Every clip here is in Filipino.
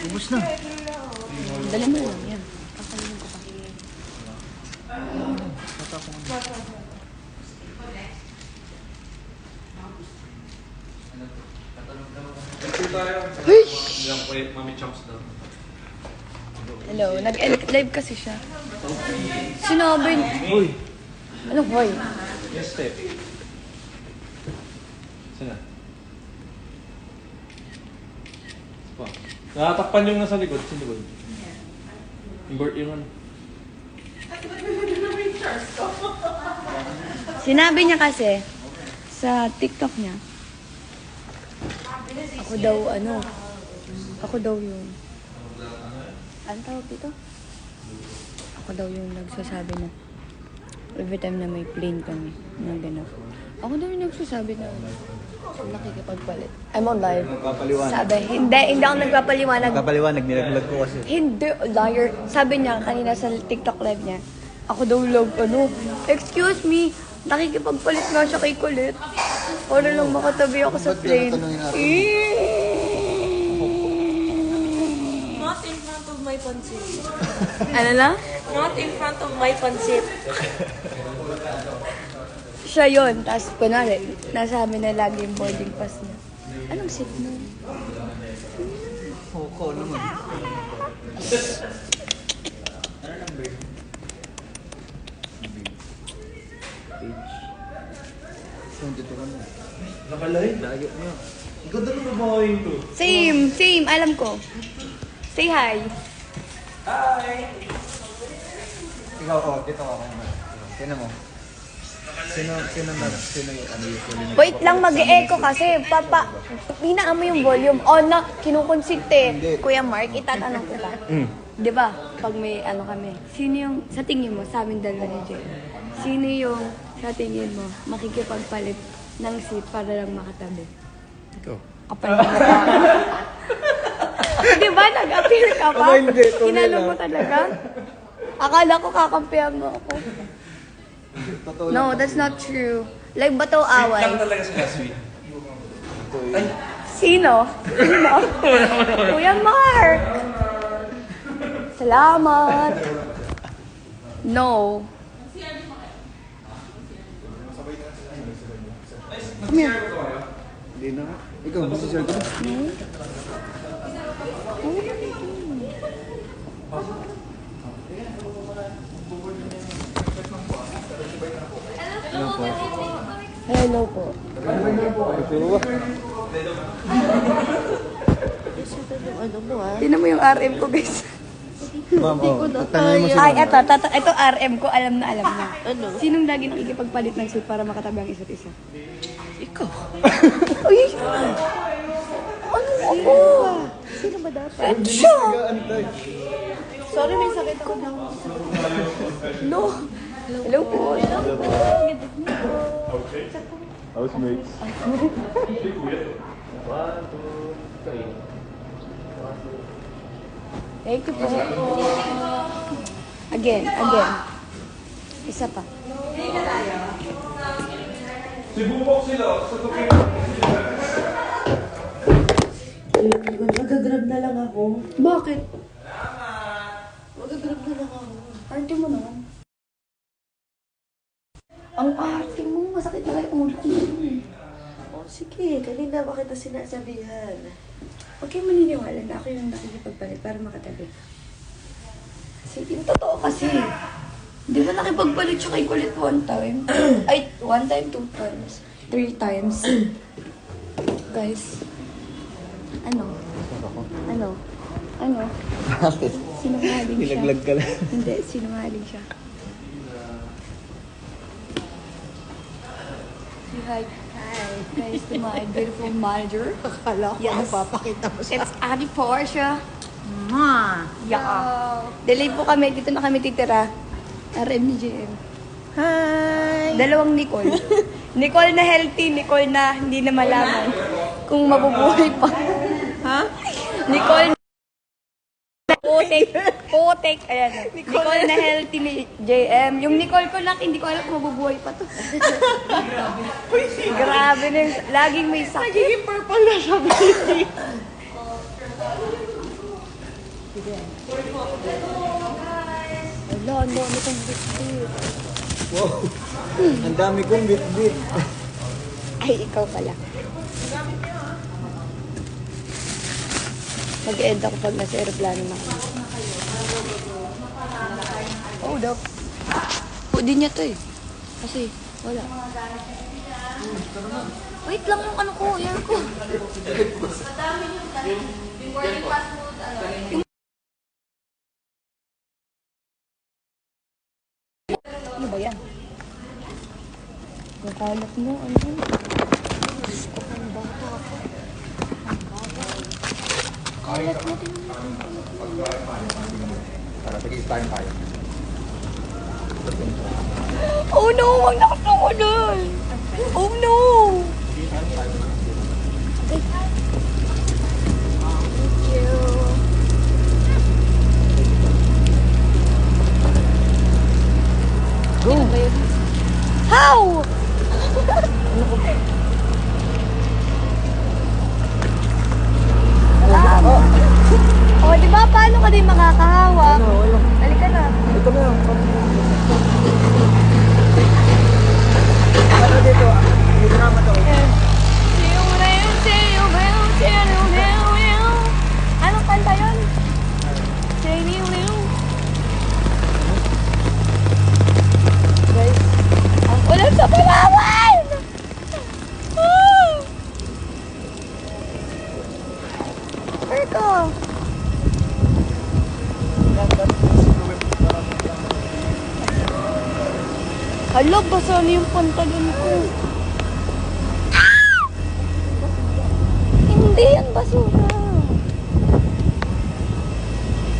Ubus na. Dali mo lang, yan. Kakalimutan ko pa. Hello, nag-live kasi siya. Sinabi niya. Uy! Ano, boy? Yes, step. Saan? Pa. Nakatakpan yung nasa likod. Saan likod? Yung ano? Sinabi niya kasi sa TikTok niya, ako daw yung, ano tawag dito? Ako daw yung nagsasabi na, every time na may plane kami, na gano'n. Ako daw yung nagsasabi na, nakikipagpalit. I'm on live. Nagpapaliwanag. Sabi, hindi ako nagpapaliwanag. Nagpapaliwanag, nilaglag ko kasi. Hindi, liar. Sabi niya kanina sa TikTok live niya, ako daw love, excuse me, nakikipagpalit nga siya kay Colette. Para lang makatabi ako sa Ba't plane. tinatanungin natin? Not in front of my pansit. Ano na? Not in front of my pansit. Siya yun. Tapos, kunwari, nasa amin na lagi yung boarding pass niya. Anong seat mo? Hoko naman. Ano number? Page 22 ka na. Nakalay? Layo niya. Ikaw doon na ba yung to? Same. Alam ko. Say hi. Ikaw, dito ako. Tingnan mo. Sino yung ano usually nag- Wait lang, mag-e-echo kasi. Hinaan mo yung volume. Na, kinukonsinte. Kuya Mark, itatanong kita. Di ba? Pag may ano kami. Sino yung, sa tingin mo, sa amin dalawa ni Jay, sino yung, sa tingin mo, makikipagpalit ng seat para lang makatabi? Ikaw. Kapal na mukha. Di ba? Nag-appeal ka pa? Ako hindi, tunay Kinalo lang. mo talaga? Akala ko kakampihan mo ako. Totoo No, that's not true. Like ba to away? Lang talaga sila, sweet. Sino? Kuya Mark! Salamat! No. Come here. Hindi na. Ikaw, gusto siya ko. Ano po? Hello po. Puro ba? Ano mo ah? Tingnan mo yung RM ko, guys. Ma'am, tanongin mo Ay, siya. ito RM ko, alam na. Ano? Sinong lagi nakikipagpalit ng suit para makatabi ang isa't isa? Ikaw. Uy! Ano ako? Sino ba dapat? Siya! Sorry, may sakit ako na. No! Hello po. Housemates. Thank you po. Again. Isa pa. Sibubok sila. Sa tupin. Magagrab na lang ako. Bakit? Magagrab na lang ako. Arte mo naman. Ang arte mo, masakit na kayo ulo. Oh, sige. Kanina ba kita sinasabihan? Huwag kayong maniniwala na ako yung nakikipagpalit para makatabi. Kasi yung totoo kasi. Di ba nakipagpalit siya kay Colette one time? Ay, one time, 2 times, 3 times. Guys. Ano? Bakit? Sinungaling siya. Nilaglag ka lang. Hindi, sinungaling siya. Say hi. Hi. Guys, to my beautiful manager. Akala ko Yes. papakita mo sa It's Ate Portia. Yeah. Delay po kami. Dito na kami titira. RM ni JM. Hi! Dalawang Nicole. Nicole na healthy, Nicole na hindi na malaman kung mabubuhay pa. Ha? Nicole na putik. Ayan. Nicole na healthy ni JM. Yung Nicole ko lang, hindi ko alam kung mabubuhay pa to. Grabe na yun. Laging may sakit. Nagiging purple na siya, baby. Wala, ang dami kong bitbit. Wow! Ang dami kong bit-bit. Ay, ikaw pala. Mag-end ako pag nasa aeroplano na ako. Oh, dap. Pwede niya to eh. Kasi, wala. Wait lang yung ano ko, hair ko. Ano ba yan? Yung kalat mo, ano? Diyos ko, ang bata ako. Ang bata. Kalat mo, tingnan mo. Tara, sige, tayo tayo. Oh no, wag na ako doon. Oh no. Okay. Thank you. Go. How? Salamat. Oh, di ba? Paano ka din makakahawak? Halika na. Ito na lang. Ano dito? Dito naman to. Anong kanta yun? Guys, ang ulan sa Palawan! Erko! Hala, basa na yung pantalon ko. Hindi yan basura.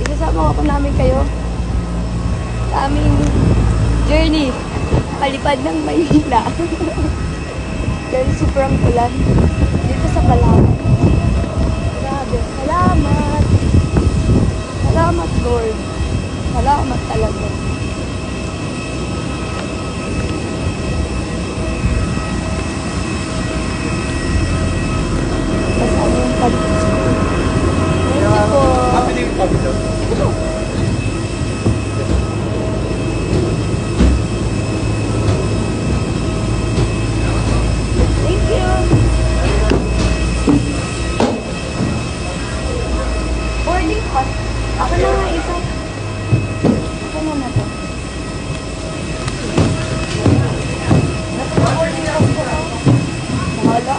Isasama ko namin kayo sa aming journey palipad ng Maynila. Dahil sobrang ulan dito sa Palawan. Grabe, salamat. Salamat, Lord. Salamat talaga. Basta yung palipad ko. Thank you po. Happy na yung pabilo. Thank you. Boarding pass. Ako na nga isa. Ako na na to. Boarding pass ko to. Mahala.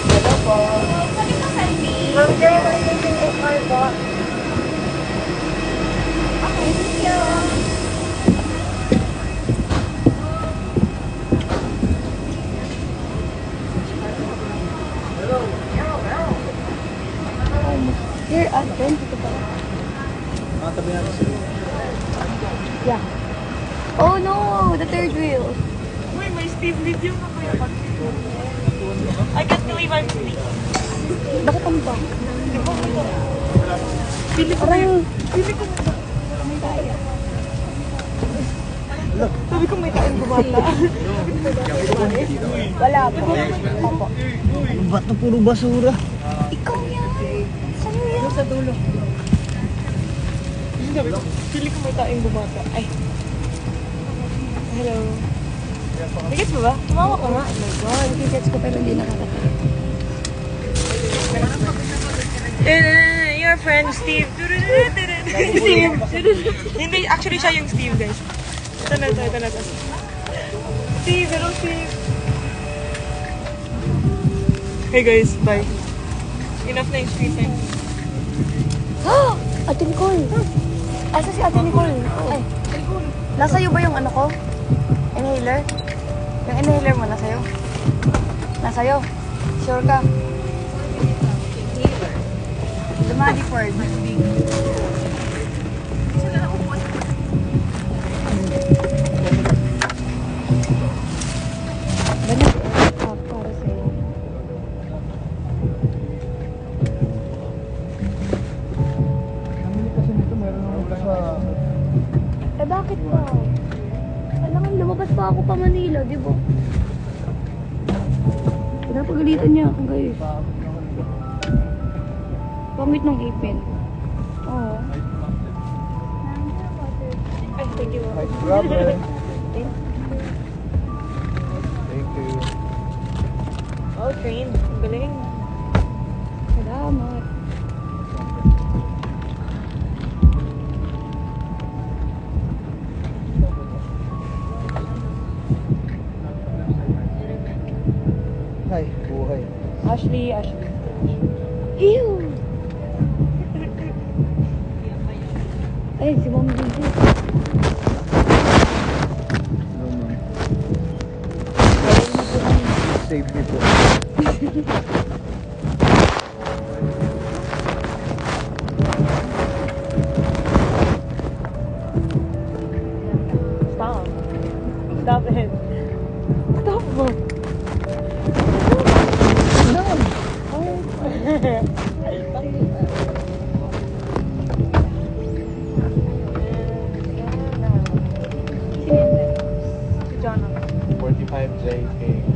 Hello po. Ma'am, kayo ba yung car po? Okay, thank you. Here at 20 to pa. Tabi natin sila. Yeah. Oh no, the third wheel. Uy, may Steve video ka kuya pag I can't believe I'm free. Bakit ang ba? Pili ko sabi ko may tayong gumata. Wala po. Opo. Ano ba ito? Puro basura. Ikaw yan. Sa'yo yan. Sa dulo. Sabi ko, pili ko may tayong gumata. Ay. Hello. Nagets mo ba? Tumawa ko nga. Oh my God, gets ko pero hindi nakakatawa. Your friend Steve. Steve. Hindi, actually siya yung Steve, guys. Ito na to. Steve, hello Steve. Hey guys, bye. Enough na yung screen time. Ate Nicole. Asa si Ate Nicole? Ay. Nasa iyo ba yung ano ko? Inhaler? Yung inhaler mo, nasa iyo? Nasa iyo? Sure ka? Dumadi Ford. Ganun para sa'yo. Namili kasi nito, meron naman sa... Eh bakit pa? Kailangan lumabas pa ako pa Manila, di ba? Pinapagalitan niya ako guys. Gamit ng ipin. Oo. Ay, thank you. Ay, rubber. Thank you. Oh, train. Ang galing. Salamat. Ay, buhay. Ashley. Ew! Ay, si Mom Gigi. No, ma'am. Save me po. Stop. Stop it. Stop mo. Sino yun? Si Jonah. 45 JK.